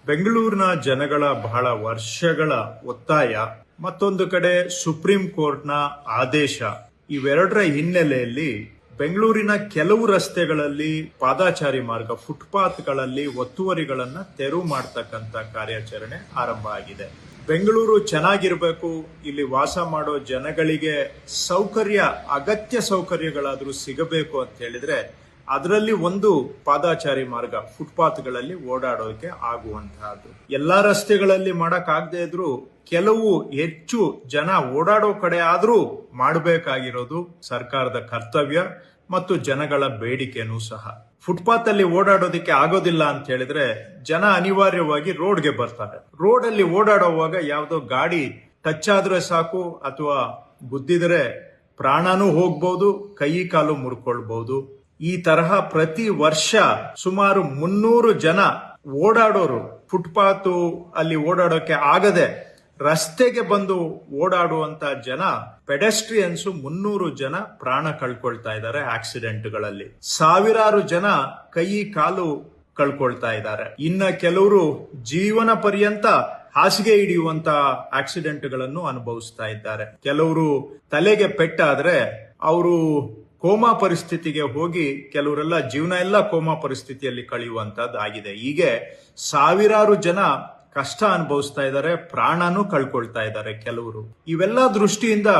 ಬೆಂಗಳೂರಿನ ಜನಗಳ ಬಹಳ ವರ್ಷಗಳ ಒತ್ತಾಯ, ಮತ್ತೊಂದು ಕಡೆ ಸುಪ್ರೀಂ ಕೋರ್ಟ್ನ ಆದೇಶ, ಇವೆರಡರ ಹಿನ್ನೆಲೆಯಲ್ಲಿ ಬೆಂಗಳೂರಿನ ಕೆಲವು ರಸ್ತೆಗಳಲ್ಲಿ ಪಾದಾಚಾರಿ ಮಾರ್ಗ, ಫುಟ್ಪಾತ್ಗಳಲ್ಲಿ ಒತ್ತುವರಿಗಳನ್ನ ತೆರವು ಮಾಡತಕ್ಕಂತ ಕಾರ್ಯಾಚರಣೆ ಆರಂಭ ಆಗಿದೆ. ಬೆಂಗಳೂರು ಚೆನ್ನಾಗಿರ್ಬೇಕು, ಇಲ್ಲಿ ವಾಸ ಮಾಡೋ ಜನಗಳಿಗೆ ಅಗತ್ಯ ಸೌಕರ್ಯಗಳಾದ್ರೂ ಸಿಗಬೇಕು ಅಂತ ಹೇಳಿದ್ರೆ ಅದರಲ್ಲಿ ಒಂದು ಪಾದಾಚಾರಿ ಮಾರ್ಗ, ಫುಟ್ಪಾತ್ಗಳಲ್ಲಿ ಓಡಾಡೋಕೆ ಆಗುವಂತಹದ್ದು. ಎಲ್ಲಾ ರಸ್ತೆಗಳಲ್ಲಿ ಮಾಡಕ್ ಆಗದೆ ಇದ್ರು ಕೆಲವು ಹೆಚ್ಚು ಜನ ಓಡಾಡೋ ಕಡೆ ಆದ್ರೂ ಮಾಡಬೇಕಾಗಿರೋದು ಸರ್ಕಾರದ ಕರ್ತವ್ಯ ಮತ್ತು ಜನಗಳ ಬೇಡಿಕೆನೂ ಸಹ. ಫುಟ್ಪಾತ್ ಅಲ್ಲಿ ಓಡಾಡೋದಕ್ಕೆ ಆಗೋದಿಲ್ಲ ಅಂತ ಹೇಳಿದ್ರೆ ಜನ ಅನಿವಾರ್ಯವಾಗಿ ರೋಡ್ಗೆ ಬರ್ತಾರೆ. ರೋಡ್ ಅಲ್ಲಿ ಓಡಾಡುವಾಗ ಯಾವ್ದೋ ಗಾಡಿ ಟಚ್ ಆದ್ರೆ ಸಾಕು, ಅಥವಾ ಗುದ್ದಿದ್ರೆ ಪ್ರಾಣನೂ ಹೋಗ್ಬಹುದು, ಕೈ ಕಾಲು ಮುರ್ಕೊಳ್ಬಹುದು. ಈ ತರಹ ಪ್ರತಿ ವರ್ಷ ಸುಮಾರು 300 ಜನ ಓಡಾಡೋರು ಫುಟ್ಪಾತ್ ಅಲ್ಲಿ ಓಡಾಡೋಕೆ ಆಗದೆ ರಸ್ತೆಗೆ ಬಂದು ಓಡಾಡುವಂತ ಜನ, ಪೆಡೆಸ್ಟ್ರಿಯನ್ಸ್ 300 ಜನ ಪ್ರಾಣ ಕಳ್ಕೊಳ್ತಾ ಇದ್ದಾರೆ ಆಕ್ಸಿಡೆಂಟ್ಗಳಲ್ಲಿ. ಸಾವಿರಾರು ಜನ ಕೈ ಕಾಲು ಕಳ್ಕೊಳ್ತಾ ಇದ್ದಾರೆ. ಇನ್ನ ಕೆಲವರು ಜೀವನ ಪರ್ಯಂತ ಹಾಸಿಗೆ ಹಿಡಿಯುವಂತ ಆಕ್ಸಿಡೆಂಟ್ಗಳನ್ನು ಅನುಭವಿಸ್ತಾ ಇದ್ದಾರೆ. ಕೆಲವರು ತಲೆಗೆ ಪೆಟ್ಟಾದ್ರೆ ಅವರು ಕೋಮಾ ಪರಿಸ್ಥಿತಿಗೆ ಹೋಗಿ ಕೆಲವರೆಲ್ಲ ಜೀವನ ಎಲ್ಲ ಕೋಮಾ ಪರಿಸ್ಥಿತಿಯಲ್ಲಿ ಕಳೆಯುವಂತದ್ದಾಗಿದೆ. ಹೀಗೆ ಸಾವಿರಾರು ಜನ ಕಷ್ಟ ಅನುಭವಿಸ್ತಾ ಇದ್ದಾರೆ, ಪ್ರಾಣನೂ ಕಳ್ಕೊಳ್ತಾ ಇದ್ದಾರೆ ಕೆಲವರು. ಇವೆಲ್ಲ ದೃಷ್ಟಿಯಿಂದ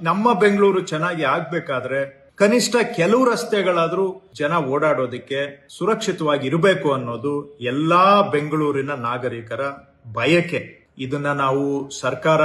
ನಮ್ಮ ಬೆಂಗಳೂರು ಚೆನ್ನಾಗಿ ಆಗ್ಬೇಕಾದ್ರೆ ಕನಿಷ್ಠ ಕೆಲವು ರಸ್ತೆಗಳಾದ್ರೂ ಜನ ಓಡಾಡೋದಕ್ಕೆ ಸುರಕ್ಷಿತವಾಗಿ ಇರಬೇಕು ಅನ್ನೋದು ಎಲ್ಲಾ ಬೆಂಗಳೂರಿನ ನಾಗರಿಕರ ಬಯಕೆ. ಇದನ್ನ ನಾವು ಸರ್ಕಾರ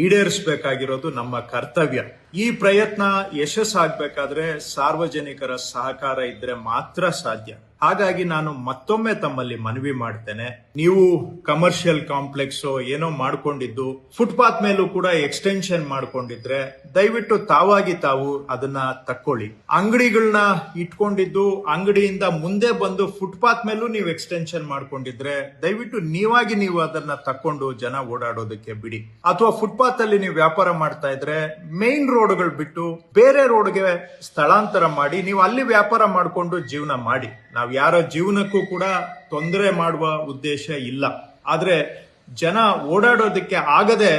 ಈಡೇರಿಸಬೇಕಾಗಿರೋದು ನಮ್ಮ ಕರ್ತವ್ಯ. ಈ ಪ್ರಯತ್ನ ಯಶಸ್ಸಾಗಬೇಕಾದ್ರೆ ಸಾರ್ವಜನಿಕರ ಸಹಕಾರ ಇದ್ರೆ ಮಾತ್ರ ಸಾಧ್ಯ. ಹಾಗಾಗಿ ನಾನು ಮತ್ತೊಮ್ಮೆ ತಮ್ಮಲ್ಲಿ ಮನವಿ ಮಾಡ್ತೇನೆ, ನೀವು ಕಮರ್ಷಿಯಲ್ ಕಾಂಪ್ಲೆಕ್ಸ್ ಏನೋ ಮಾಡ್ಕೊಂಡಿದ್ದು ಫುಟ್ಪಾತ್ ಮೇಲೂ ಕೂಡ ಎಕ್ಸ್ಟೆನ್ಷನ್ ಮಾಡ್ಕೊಂಡಿದ್ರೆ ದಯವಿಟ್ಟು ತಾವು ಅದನ್ನ ತಕ್ಕೊಳ್ಳಿ. ಅಂಗಡಿಗಳನ್ನ ಇಟ್ಕೊಂಡಿದ್ದು ಅಂಗಡಿಯಿಂದ ಮುಂದೆ ಬಂದು ಫುಟ್ಪಾತ್ ಮೇಲೂ ನೀವು ಎಕ್ಸ್ಟೆನ್ಷನ್ ಮಾಡ್ಕೊಂಡಿದ್ರೆ ದಯವಿಟ್ಟು ನೀವು ಅದನ್ನ ತಕ್ಕೊಂಡು ಜನ ಓಡಾಡೋದಕ್ಕೆ ಬಿಡಿ. ಅಥವಾ ಫುಟ್ಪಾತ್ ಅಲ್ಲಿ ನೀವು ವ್ಯಾಪಾರ ಮಾಡ್ತಾ ಇದ್ರೆ ಮೇನ್ ರೋಡ್ಗಳು ಬಿಟ್ಟು ಬೇರೆ ರೋಡ್ಗೆ ಸ್ಥಳಾಂತರ ಮಾಡಿ ನೀವು ಅಲ್ಲಿ ವ್ಯಾಪಾರ ಮಾಡ್ಕೊಂಡು ಜೀವನ ಮಾಡಿ. ನಾವು ಯಾರ ಜೀವನಕ್ಕೂ ಕೂಡ ತೊಂದರೆ ಮಾಡುವ ಉದ್ದೇಶ ಇಲ್ಲ. ಆದ್ರೆ ಜನ ಓಡಾಡೋದಕ್ಕೆ ಆಗದೆ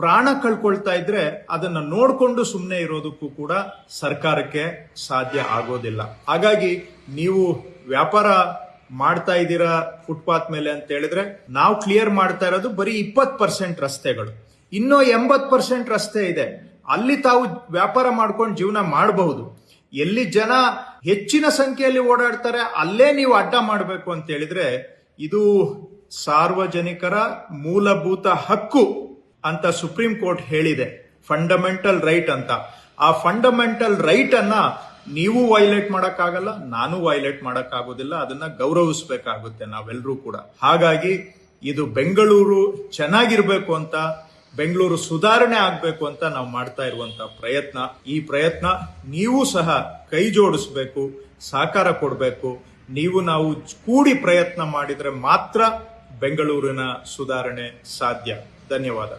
ಪ್ರಾಣ ಕಳ್ಕೊಳ್ತಾ ಇದ್ರೆ ಅದನ್ನ ನೋಡ್ಕೊಂಡು ಸುಮ್ಮನೆ ಇರೋದಕ್ಕೂ ಕೂಡ ಸರ್ಕಾರಕ್ಕೆ ಸಾಧ್ಯ ಆಗೋದಿಲ್ಲ. ಹಾಗಾಗಿ ನೀವು ವ್ಯಾಪಾರ ಮಾಡ್ತಾ ಇದ್ದೀರಾ ಫುಟ್ಪಾತ್ ಮೇಲೆ ಅಂತ ಹೇಳಿದ್ರೆ ನಾವು ಕ್ಲಿಯರ್ ಮಾಡ್ತಾ ಇರೋದು ಬರೀ 20% ರಸ್ತೆಗಳು. ಇನ್ನೂ 80% ರಸ್ತೆ ಇದೆ, ಅಲ್ಲಿ ತಾವು ವ್ಯಾಪಾರ ಮಾಡ್ಕೊಂಡು ಜೀವನ ಮಾಡಬಹುದು. ಎಲ್ಲಿ ಜನ ಹೆಚ್ಚಿನ ಸಂಖ್ಯೆಯಲ್ಲಿ ಓಡಾಡ್ತಾರೆ ಅಲ್ಲೇ ನೀವು ಅಡ್ಡ ಮಾಡಬೇಕು ಅಂತ ಹೇಳಿದ್ರೆ ಇದು ಸಾರ್ವಜನಿಕರ ಮೂಲಭೂತ ಹಕ್ಕು ಅಂತ ಸುಪ್ರೀಂ ಕೋರ್ಟ್ ಹೇಳಿದೆ, ಫಂಡಮೆಂಟಲ್ ರೈಟ್ ಅಂತ. ಆ ಫಂಡಮೆಂಟಲ್ ರೈಟ್ ಅನ್ನ ನೀವು ವೈಲೇಟ್ ಮಾಡಕ್ಕಾಗಲ್ಲ, ನಾನು ವೈಲೇಟ್ ಮಾಡಕ್ಕಾಗೋದಿಲ್ಲ. ಅದನ್ನ ಗೌರವಿಸಬೇಕಾಗುತ್ತೆ ನಾವೆಲ್ಲರೂ ಕೂಡ. ಹಾಗಾಗಿ ಇದು ಬೆಂಗಳೂರು ಚೆನ್ನಾಗಿರ್ಬೇಕು ಅಂತ, ಬೆಂಗಳೂರು ಸುಧಾರಣೆ ಆಗ್ಬೇಕು ಅಂತ ನಾವು ಮಾಡ್ತಾ ಇರುವಂತ ಪ್ರಯತ್ನ. ಈ ಪ್ರಯತ್ನ ನೀವು ಸಹ ಕೈ ಜೋಡಿಸ್ಬೇಕು, ಸಹಕಾರ ಕೊಡಬೇಕು. ನಾವು ಕೂಡಿ ಪ್ರಯತ್ನ ಮಾಡಿದ್ರೆ ಮಾತ್ರ ಬೆಂಗಳೂರಿನ ಸುಧಾರಣೆ ಸಾಧ್ಯ. ಧನ್ಯವಾದ.